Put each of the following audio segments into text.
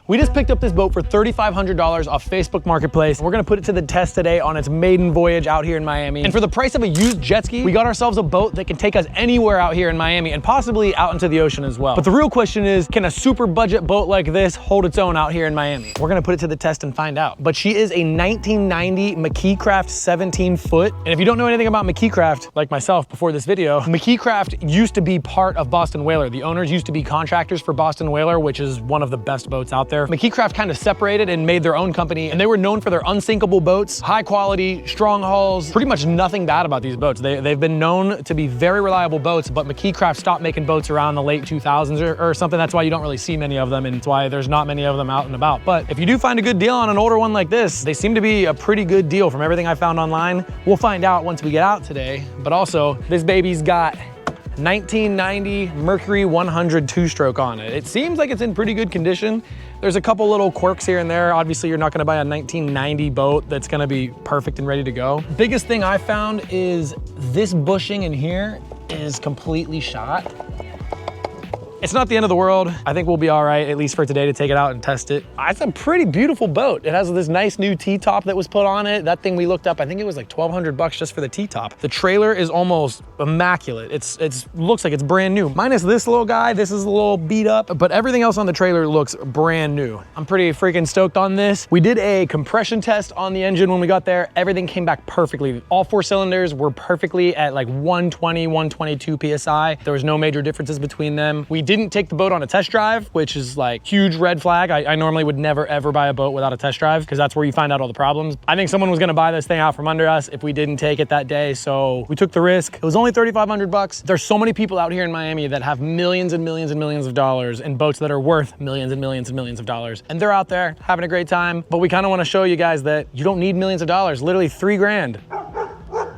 We just picked up this boat for $3,500 off Facebook Marketplace. We're gonna put it to the test today on its maiden voyage out here in Miami. And for the price of a used jet ski, we got ourselves a boat that can take us anywhere out here in Miami and possibly out into the ocean as well. But the real question is, can a super budget boat like this hold its own out here in Miami? We're gonna put it to the test and find out. But she is a 1990 McKeecraft 17 foot. And if you don't know anything about McKeecraft, like myself before this video, McKeecraft used to be part of Boston Whaler. The owners used to be contractors for Boston Whaler, which is one of the best boats out there. McKeecraft kind of separated and made their own company, and they were known for their unsinkable boats, high quality, strong hulls, pretty much nothing bad about these boats. They've been known to be very reliable boats, but McKeecraft stopped making boats around the late 2000s or something. That's why you don't really see many of them, and it's why there's not many of them out and about. But if you do find a good deal on an older one like this, they seem to be a pretty good deal from everything I found online. We'll find out once we get out today. But also, this baby's got 1990 Mercury 100 two-stroke on it. It seems like it's in pretty good condition. There's a couple little quirks here and there. Obviously, you're not gonna buy a 1990 boat that's gonna be perfect and ready to go. Biggest thing I found is this bushing in here is completely shot. It's not the end of the world. I think we'll be all right, at least for today, to take it out and test it. It's a pretty beautiful boat. It has this nice new T-top that was put on it. That thing we looked up, I think it was like 1,200 bucks just for the T-top. The trailer is almost immaculate. It looks like it's brand new. Minus this little guy, this is a little beat up, but everything else on the trailer looks brand new. I'm pretty freaking stoked on this. We did a compression test on the engine when we got there. Everything came back perfectly. All 4 cylinders were perfectly at like 120, 122 PSI. There was no major differences between them. We didn't take the boat on a test drive, which is like huge red flag. I normally would never ever buy a boat without a test drive because that's where you find out all the problems. I think someone was gonna buy this thing out from under us if we didn't take it that day, so we took the risk. It was only 3,500 bucks. There's so many people out here in Miami that have millions and millions and millions of dollars in boats that are worth millions and millions and millions of dollars. And they're out there having a great time, but we kind of want to show you guys that you don't need millions of dollars, literally 3 grand.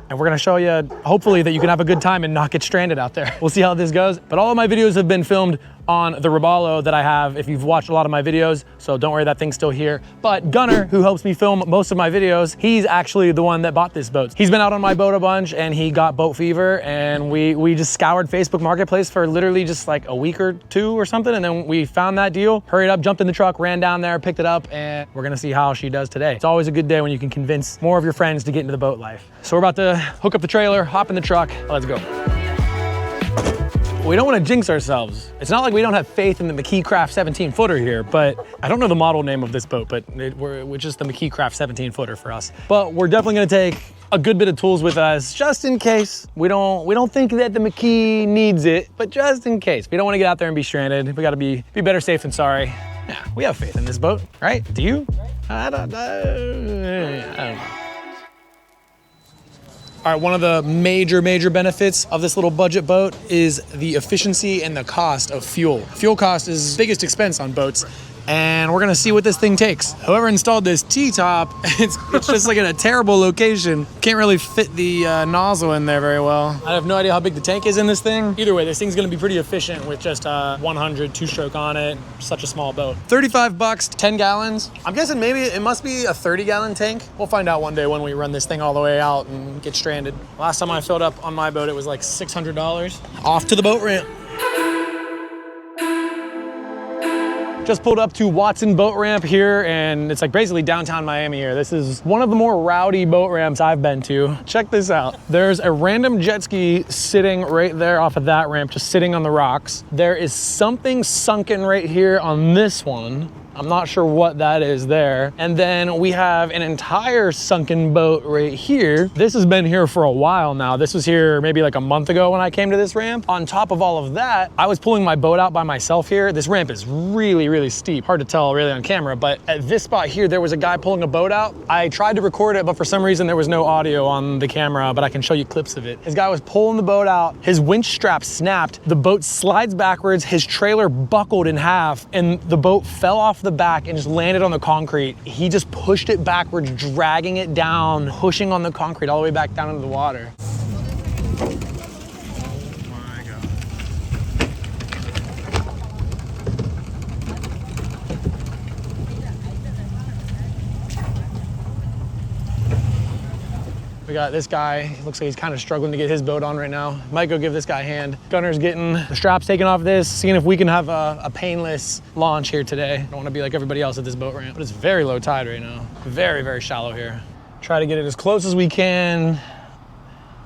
And we're gonna show you, hopefully, that you can have a good time and not get stranded out there. We'll see how this goes. But all of my videos have been filmed on the Robalo that I have, if you've watched a lot of my videos, so don't worry, that thing's still here. But Gunnar, who helps me film most of my videos, he's actually the one that bought this boat. He's been out on my boat a bunch and he got boat fever, and we just scoured Facebook Marketplace for literally just like a week or 2 or something, and then we found that deal, hurried up, jumped in the truck, ran down there, picked it up, and we're gonna see how she does today. It's always a good day when you can convince more of your friends to get into the boat life. So we're about to hook up the trailer, hop in the truck, let's go. We don't want to jinx ourselves. It's not like we don't have faith in the McKeecraft 17 footer here, but I don't know the model name of this boat, but we're just the McKeecraft 17 footer for us. But we're definitely gonna take a good bit of tools with us just in case. We don't think that the McKee needs it, but just in case. We don't want to get out there and be stranded. We gotta be better safe than sorry. Yeah, we have faith in this boat, right? Do you? I don't know. All right, one of the major benefits of this little budget boat is the efficiency and the cost of fuel. Fuel cost is the biggest expense on boats, and we're gonna see what this thing takes. Whoever installed this T-top, it's just like in a terrible location. Can't really fit the nozzle in there very well. I have no idea how big the tank is in this thing. Either way, this thing's gonna be pretty efficient with just 100 two-stroke on it. Such a small boat. 35 bucks, 10 gallons. I'm guessing maybe it must be a 30-gallon tank. We'll find out one day when we run this thing all the way out and get stranded. Last time I filled up on my boat, it was like $600. Off to the boat ramp. Just pulled up to Watson Boat Ramp here, and it's like basically downtown Miami here. This is one of the more rowdy boat ramps I've been to. Check this out. There's a random jet ski sitting right there off of that ramp, just sitting on the rocks. There is something sunken right here on this one. I'm not sure what that is there. And then we have an entire sunken boat right here. This has been here for a while now. This was here maybe like a month ago when I came to this ramp. On top of all of that, I was pulling my boat out by myself here. This ramp is really steep. Hard to tell really on camera, but at this spot here, there was a guy pulling a boat out. I tried to record it, but for some reason there was no audio on the camera, but I can show you clips of it. This guy was pulling the boat out. His winch strap snapped. The boat slides backwards. His trailer buckled in half, and the boat fell off the back and just landed on the concrete. He just pushed it backwards, dragging it down, pushing on the concrete all the way back down into the water. We got this guy. He looks like he's kind of struggling to get his boat on right now. Might go give this guy a hand. Gunner's getting the straps taken off this, seeing if we can have a painless launch here today. I don't want to be like everybody else at this boat ramp, but it's very low tide right now. Very, very shallow here. Try to get it as close as we can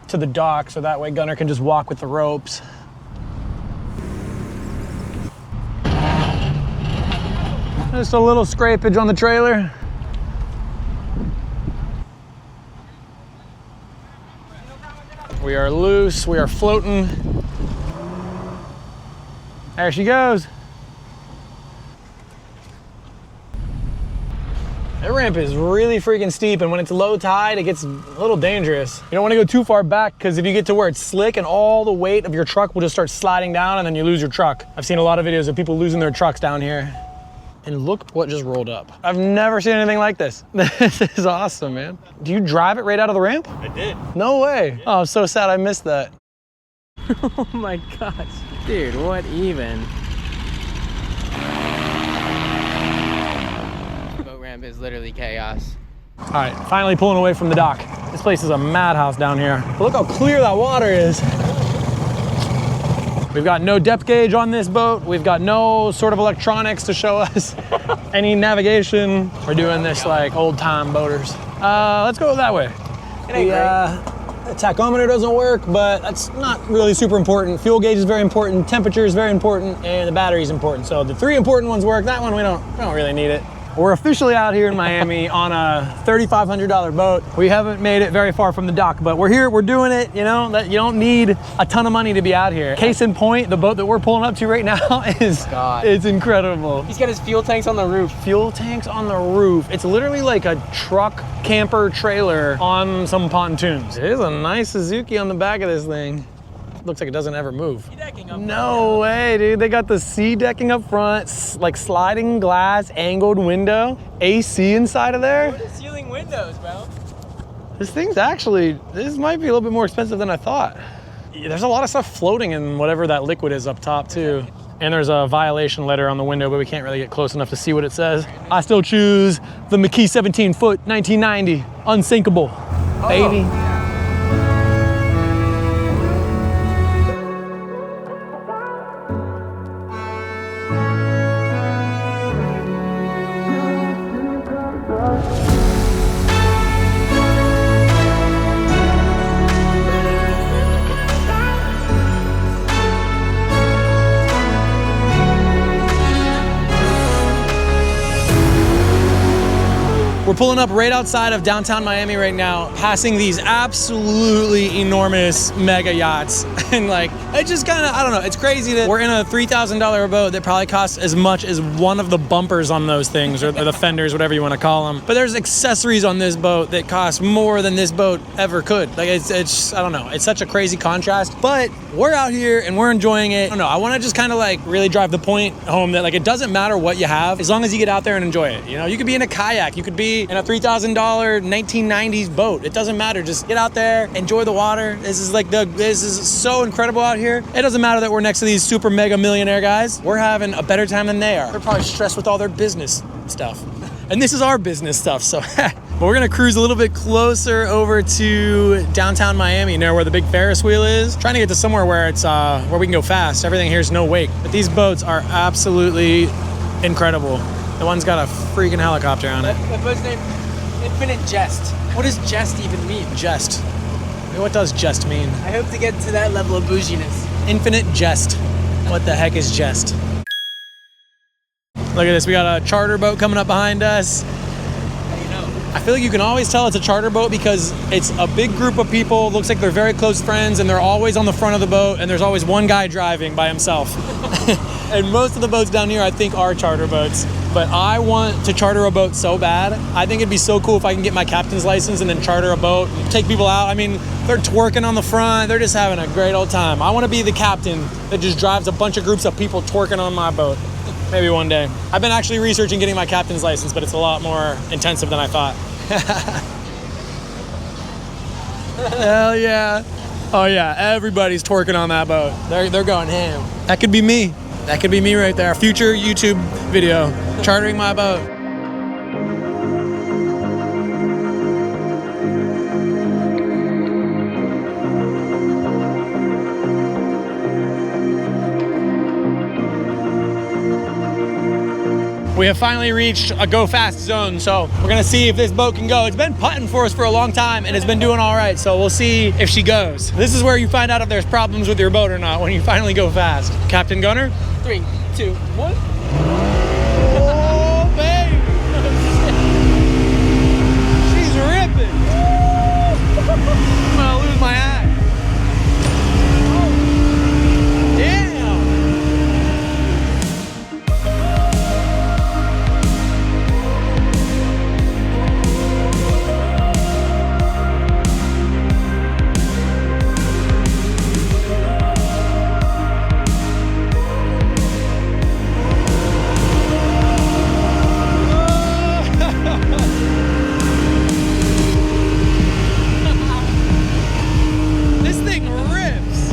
to the dock so that way Gunner can just walk with the ropes. Just a little scrapage on the trailer. We are loose, we are floating. There she goes. That ramp is really freaking steep, and when it's low tide, it gets a little dangerous. You don't want to go too far back, because if you get to where it's slick and all the weight of your truck will just start sliding down and then you lose your truck. I've seen a lot of videos of people losing their trucks down here. And look what just rolled up. I've never seen anything like this. This is awesome, man. Do you drive it right out of the ramp? I did. No way. Oh, I'm so sad I missed that. Oh my gosh. Dude, what even? Boat ramp is literally chaos. All right, finally pulling away from the dock. This place is a madhouse down here. But look how clear that water is. We've got no depth gauge on this boat. We've got no sort of electronics to show us any navigation. We're doing this like old time boaters. Let's go that way. The tachometer doesn't work, but that's not really super important. Fuel gauge is very important, temperature is very important, and the battery is important. So the three important ones work. That one, we don't really need it. We're officially out here in Miami on a $3,500 boat. We haven't made it very far from the dock, but we're here, we're doing it, you know, that you don't need a ton of money to be out here. Case in point, the boat that we're pulling up to right now is, it's incredible. He's got his fuel tanks on the roof. Fuel tanks on the roof. It's literally like a truck camper trailer on some pontoons. There's a nice Suzuki on the back of this thing. Looks like it doesn't ever move. No way, dude. They got the sea decking up front, like sliding glass, angled window, AC inside of there. What are ceiling windows, bro? This thing's actually, this might be a little bit more expensive than I thought. There's a lot of stuff floating in whatever that liquid is up top too. And there's a violation letter on the window, but we can't really get close enough to see what it says. I still choose the McKee 17-foot 1990 unsinkable, baby. We're pulling up right outside of downtown Miami right now, passing these absolutely enormous mega yachts. And like, it just kind of, I don't know, it's crazy that we're in a $3,000 boat that probably costs as much as one of the bumpers on those things, or the fenders, whatever you want to call them. But there's accessories on this boat that cost more than this boat ever could. Like it's I don't know, it's such a crazy contrast, but we're out here and we're enjoying it. I don't know, I want to just kind of like really drive the point home that like, it doesn't matter what you have, as long as you get out there and enjoy it. You know, you could be in a kayak, you could be in a $3,000 1990s boat. It doesn't matter. Just get out there, enjoy the water. This is so incredible out here. It doesn't matter that we're next to these super mega millionaire guys. We're having a better time than they are. They're probably stressed with all their business stuff. And this is our business stuff, so. But we're gonna cruise a little bit closer over to downtown Miami, near where the big Ferris wheel is. Trying to get to somewhere where it's where we can go fast. Everything here is no wake. But these boats are absolutely incredible. The one's got a freaking helicopter on it. The boat's named Infinite Jest. What does jest even mean? Jest. What does jest mean? I hope to get to that level of bouginess. Infinite Jest. What the heck is jest? Look at this, we got a charter boat coming up behind us. How do you know? I feel like you can always tell it's a charter boat because it's a big group of people, looks like they're very close friends, and they're always on the front of the boat, and there's always one guy driving by himself. And most of the boats down here I think are charter boats. But I want to charter a boat so bad. I think it'd be so cool if I can get my captain's license and then charter a boat, take people out. I mean, they're twerking on the front. They're just having a great old time. I want to be the captain that just drives a bunch of groups of people twerking on my boat. Maybe one day. I've been actually researching getting my captain's license, but it's a lot more intensive than I thought. Hell yeah. Oh yeah, everybody's twerking on that boat. They're going ham. That could be me. That could be me right there. Future YouTube video, chartering my boat. We have finally reached a go fast zone, so we're gonna see if this boat can go. It's been putting for us for a long time and it's been doing all right, so we'll see if she goes. This is where you find out if there's problems with your boat or not, when you finally go fast. Captain Gunner? 3, 2, 1. Oh, babe! She's ripping! I'm gonna lose my eye. Damn! This thing rips.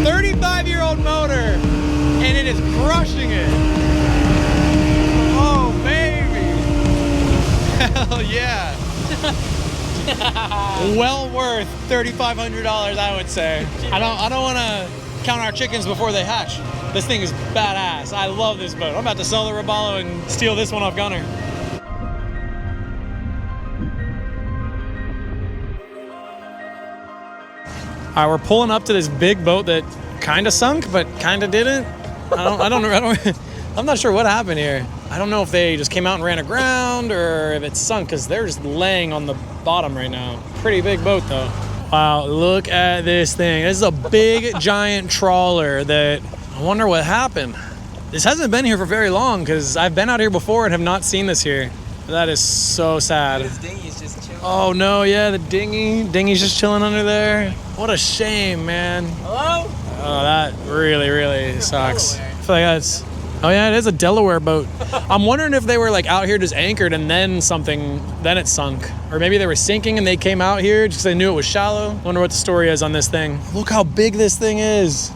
35-year-old motor, and it is crushing it. Oh, baby. Hell yeah. Well worth $3,500, I would say. I don't want to count our chickens before they hatch. This thing is badass. I love this boat. I'm about to sell the Robalo and steal this one off Gunner. All right, we're pulling up to this big boat that kind of sunk, but kind of didn't. I'm not sure what happened here. I don't know if they just came out and ran aground or if it's sunk, because they're just laying on the bottom right now. Pretty big boat though. Wow, look at this thing. This is a big giant trawler that I wonder what happened. This hasn't been here for very long because I've been out here before and have not seen this here. That is so sad. This dinghy's just chilling. Oh no, yeah, the dinghy's just chilling under there. What a shame, man. Hello? Oh, that really sucks. I feel like that's, oh yeah, it is a Delaware boat. I'm wondering if they were like out here just anchored and then it sunk. Or maybe they were sinking and they came out here just because they knew it was shallow. Wonder what the story is on this thing. Look how big this thing is.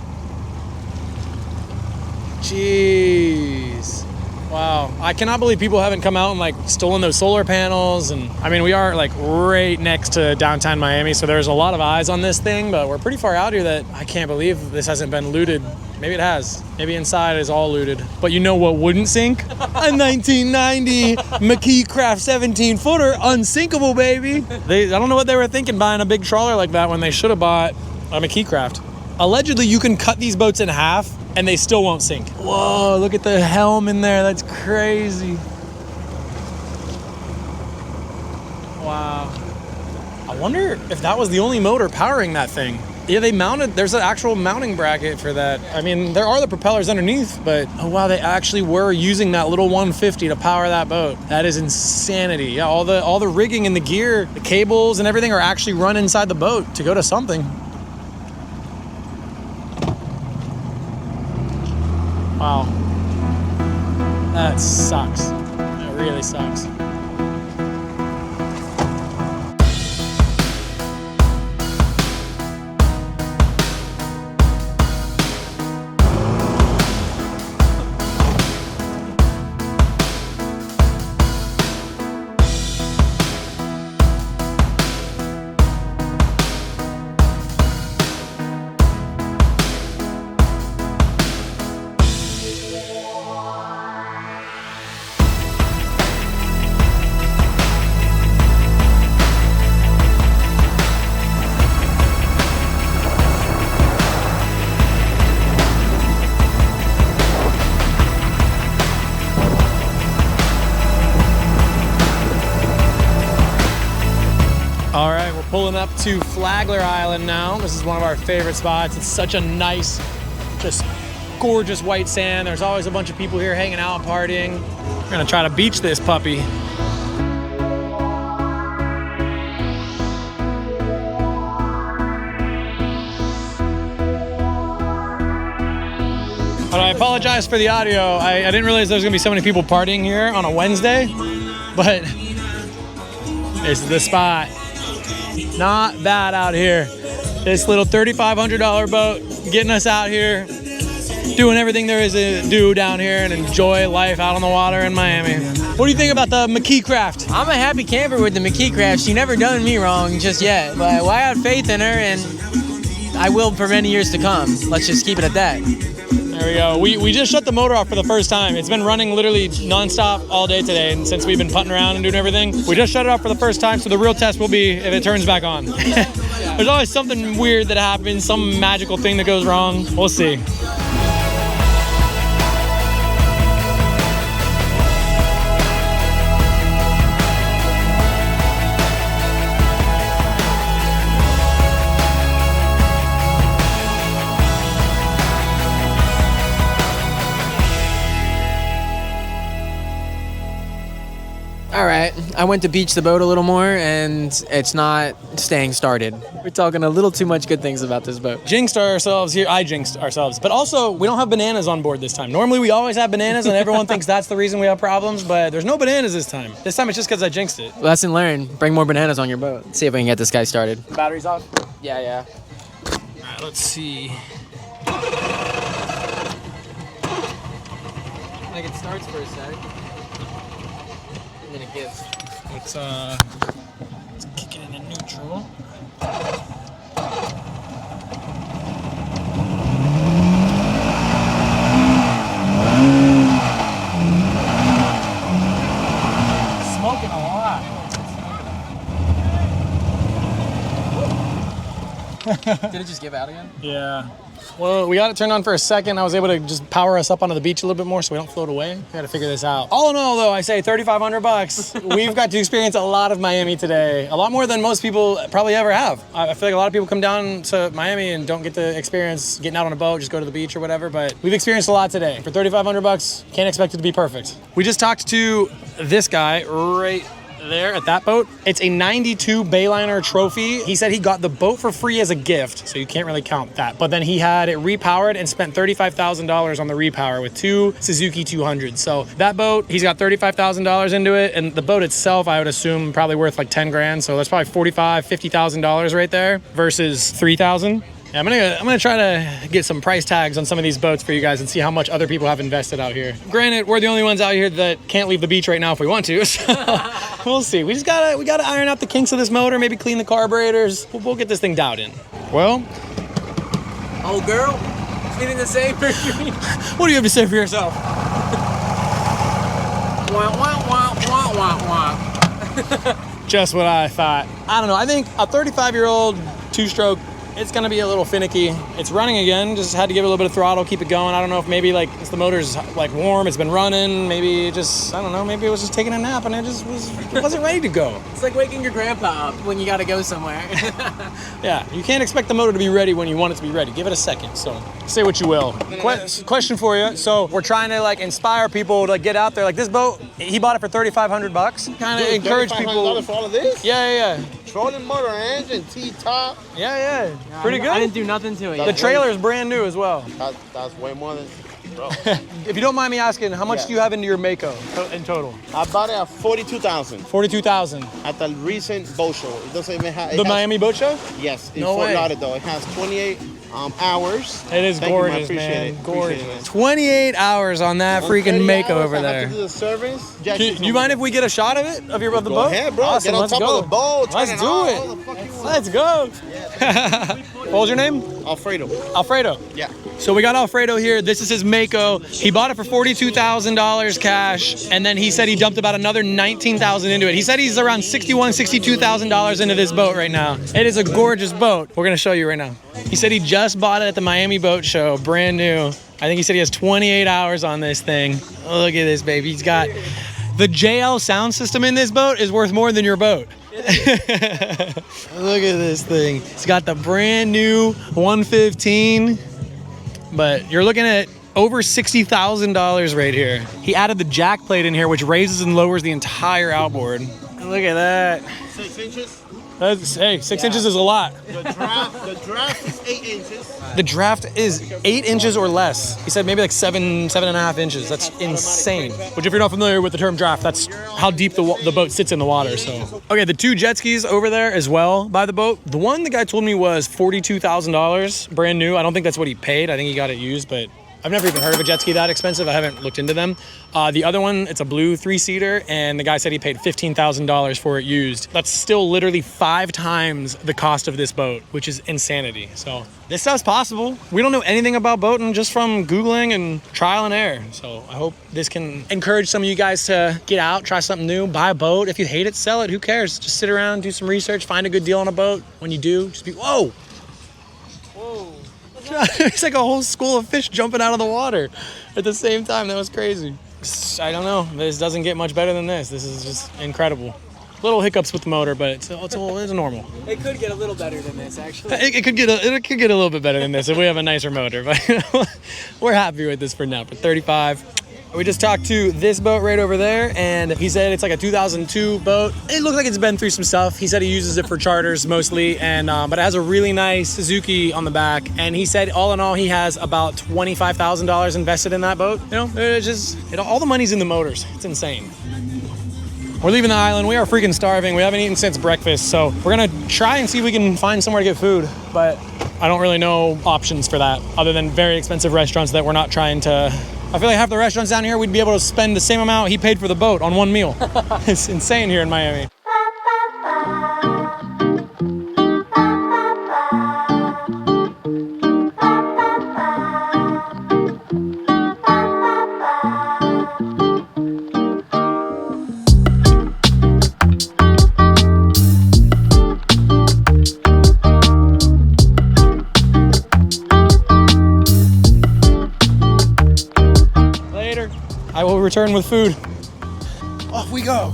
Jeez. Wow, I cannot believe people haven't come out and like stolen those solar panels. And I mean, we are like right next to downtown Miami, so there's a lot of eyes on this thing, but we're pretty far out here that I can't believe this hasn't been looted. Maybe it has. Maybe inside is all looted. But you know what wouldn't sink? A 1990 McKee Craft 17-footer, unsinkable, baby. I don't know what they were thinking buying a big trawler like that when they should have bought a McKee Craft. Allegedly, you can cut these boats in half and they still won't sink. Whoa, look at the helm in there. That's crazy. Wow. I wonder if that was the only motor powering that thing. Yeah, they mounted, there's an actual mounting bracket for that. I mean, there are the propellers underneath, but oh wow, they actually were using that little 150 to power that boat. That is insanity. Yeah, all the rigging and the gear, the cables and everything are actually run inside the boat to go to something. Wow, that sucks. That really sucks. All right, we're pulling up to Flagler Island now. This is one of our favorite spots. It's such a nice, just gorgeous white sand. There's always a bunch of people here hanging out, partying. We're gonna try to beach this puppy. But I apologize for the audio. I didn't realize there was gonna be so many people partying here on a Wednesday, but this is the spot. Not bad out here. This little $3,500 boat getting us out here, doing everything there is to do down here and enjoy life out on the water in Miami. What do you think about the McKee Craft? I'm a happy camper with the McKee Craft. She never done me wrong just yet. But I have faith in her, and I will for many years to come. Let's just keep it at that. There we go. We just shut the motor off for the first time. It's been running literally nonstop all day today, and since we've been putting around and doing everything, we just shut it off for the first time, so the real test will be if it turns back on. There's always something weird that happens, some magical thing that goes wrong. We'll see. All right, I went to beach the boat a little more, and it's not staying started. We're talking a little too much good things about this boat. Jinxed ourselves here. I jinxed ourselves. But also, we don't have bananas on board this time. Normally, we always have bananas, and everyone thinks that's the reason we have problems, but there's no bananas this time. This time, it's just because I jinxed it. Lesson learned, bring more bananas on your boat. Let's see if we can get this guy started. Batteries off? Yeah. All right, let's see. Like it starts for a sec. And then it gives. Let's kick it into neutral. Smoking a lot. Did it just give out again? Yeah. Well, we got it turned on for a second. I was able to just power us up onto the beach a little bit more so we don't float away. We got to figure this out. All in all, though, I say $3,500. We've got to experience a lot of Miami today. A lot more than most people probably ever have. I feel like a lot of people come down to Miami and don't get to experience getting out on a boat, just go to the beach or whatever. But we've experienced a lot today. For $3,500, can't expect it to be perfect. We just talked to this guy right there at that boat. It's a 92 Bayliner trophy. He said he got the boat for free as a gift, so you can't really count that. But then he had it repowered and spent $35,000 on the repower with 2 Suzuki 200s. So that boat, he's got $35,000 into it, and the boat itself, I would assume, probably worth like 10 grand. So that's probably $45,000, $50,000 right there versus 3,000. Yeah, I'm gonna try to get some price tags on some of these boats for you guys and see how much other people have invested out here. Granted, we're the only ones out here that can't leave the beach right now if we want to, so we'll see. We gotta iron out the kinks of this motor, maybe clean the carburetors. We'll get this thing dialed in. Well, Oh, girl, feeling the same for me. what do you have to say for yourself? Wah, wah, wah, wah, wah, wah. Just what I thought. I don't know. I think a 35-year-old two-stroke, it's gonna be a little finicky. It's running again, just had to give it a little bit of throttle, keep it going. I don't know if maybe like the motor's like warm, it's been running, maybe it just, I don't know, maybe it was just taking a nap and it wasn't ready to go. It's like waking your grandpa up when you gotta go somewhere. Yeah, you can't expect the motor to be ready when you want it to be ready. Give it a second, so say what you will. Question for you. So we're trying to like inspire people to get out there. Like this boat, he bought it for $3,500. Kind of encourage people. For all of this? Yeah. Trolling motor, engine, T-top. Yeah. Pretty good. I didn't do nothing to it. The trailer is brand new as well. That's way more than, bro. If you don't mind me asking, how much do you have into your Mako in total? I bought it at 42,000 $42,000. at the recent boat show. It doesn't even have The Miami Boat Show? Yes, in No Fort way. Lauderdale. It has 28 hours. It is Thank you, gorgeous, Appreciate man. it. Gorgeous. Appreciate it. 28 hours on that On freaking 30 Mako hours, over I have there. to do the service. Do you mind if we get a shot of it, of the Go boat? ahead, bro. Awesome, Get on let's top go. of the boat. Let's turn do on, it. all the fuck you want. Let's go. What was your name? Alfredo. Alfredo. Yeah. So we got Alfredo here. This is his Mako. He bought it for $42,000 cash, and then he said he dumped about another $19,000 into it. He said he's around $61,000, $62,000 into this boat right now. It is a gorgeous boat. We're gonna show you right now. He said he just bought it at the Miami Boat Show, brand new. I think he said he has 28 hours on this thing. Look at this, baby. He's got the JL sound system in this boat is worth more than your boat. Look at this thing. It's got the brand new 115, but you're looking at over $60,000 right here. He added the jack plate in here, which raises and lowers the entire outboard. Look at that. 6 inches. Hey, 6 inches is a lot. The draft is 8 inches. The draft is 8 inches or less. He said maybe like 7.5 inches. That's insane. Which, if you're not familiar with the term draft, that's how deep the boat sits in the water. So, okay, the 2 jet skis over there as well by the boat. The one the guy told me was $42,000, brand new. I don't think that's what he paid. I think he got it used, but I've never even heard of a jet ski that expensive. I haven't looked into them. The other one, it's a blue 3-seater, and the guy said he paid $15,000 for it used. That's still literally 5 times the cost of this boat, which is insanity. So this stuff's possible. We don't know anything about boating just from Googling and trial and error. So I hope this can encourage some of you guys to get out, try something new, buy a boat. If you hate it, sell it. Who cares? Just sit around, do some research, find a good deal on a boat. When you do, just be, whoa. Whoa. It's like a whole school of fish jumping out of the water at the same time. That was crazy. I don't know. This doesn't get much better than this. This is just incredible. Little hiccups with the motor, but it's normal. It could get a little better than this, actually. It could get a little bit better than this if we have a nicer motor, but we're happy with this for now. For 35. We just talked to this boat right over there, and he said it's like a 2002 boat. It looks like it's been through some stuff. He said he uses it for charters mostly, and but it has a really nice Suzuki on the back. And he said all in all, he has about $25,000 invested in that boat. You know, it's just all the money's in the motors. It's insane. We're leaving the island. We are freaking starving. We haven't eaten since breakfast, so we're gonna try and see if we can find somewhere to get food. But I don't really know options for that, other than very expensive restaurants that we're not trying to. I feel like half the restaurants down here, we'd be able to spend the same amount he paid for the boat on one meal. It's insane here in Miami. I will return with food. Off we go.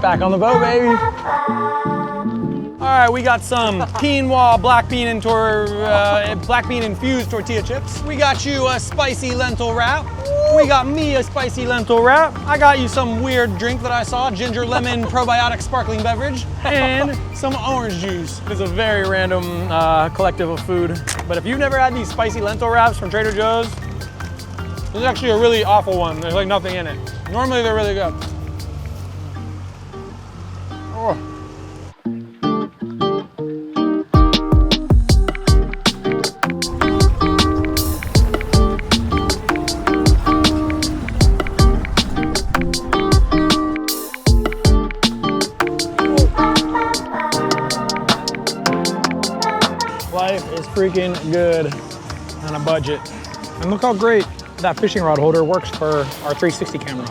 Back on the boat, baby. All right, we got some quinoa, black bean infused tortilla chips. We got you a spicy lentil wrap. We got me a spicy lentil wrap. I got you some weird drink that I saw, ginger lemon probiotic sparkling beverage, and some orange juice. It's a very random collective of food. But if you've never had these spicy lentil wraps from Trader Joe's, this is actually a really awful one. There's like nothing in it. Normally they're really good. Oh. Life is freaking good on a budget. And look how great that fishing rod holder works for our 360 camera.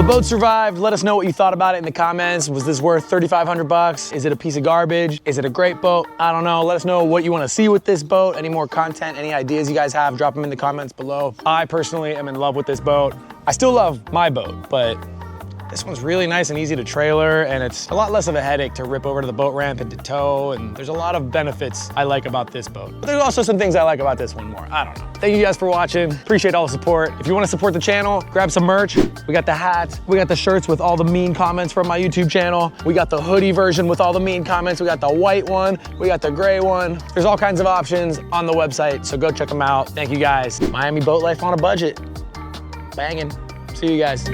Boat survived. Let us know what you thought about it in the comments. Was this worth 3,500 bucks? Is it a piece of garbage? Is it a great boat? I don't know. Let us know what you want to see with this boat. Any more content, any ideas you guys have, drop them in the comments below. I personally am in love with this boat. I still love my boat, but this one's really nice and easy to trailer, and it's a lot less of a headache to rip over to the boat ramp and to tow, and there's a lot of benefits I like about this boat. But there's also some things I like about this one more. I don't know. Thank you guys for watching. Appreciate all the support. If you want to support the channel, grab some merch. We got the hats. We got the shirts with all the mean comments from my YouTube channel. We got the hoodie version with all the mean comments. We got the white one. We got the gray one. There's all kinds of options on the website, so go check them out. Thank you guys. Miami boat life on a budget. Banging. See you guys.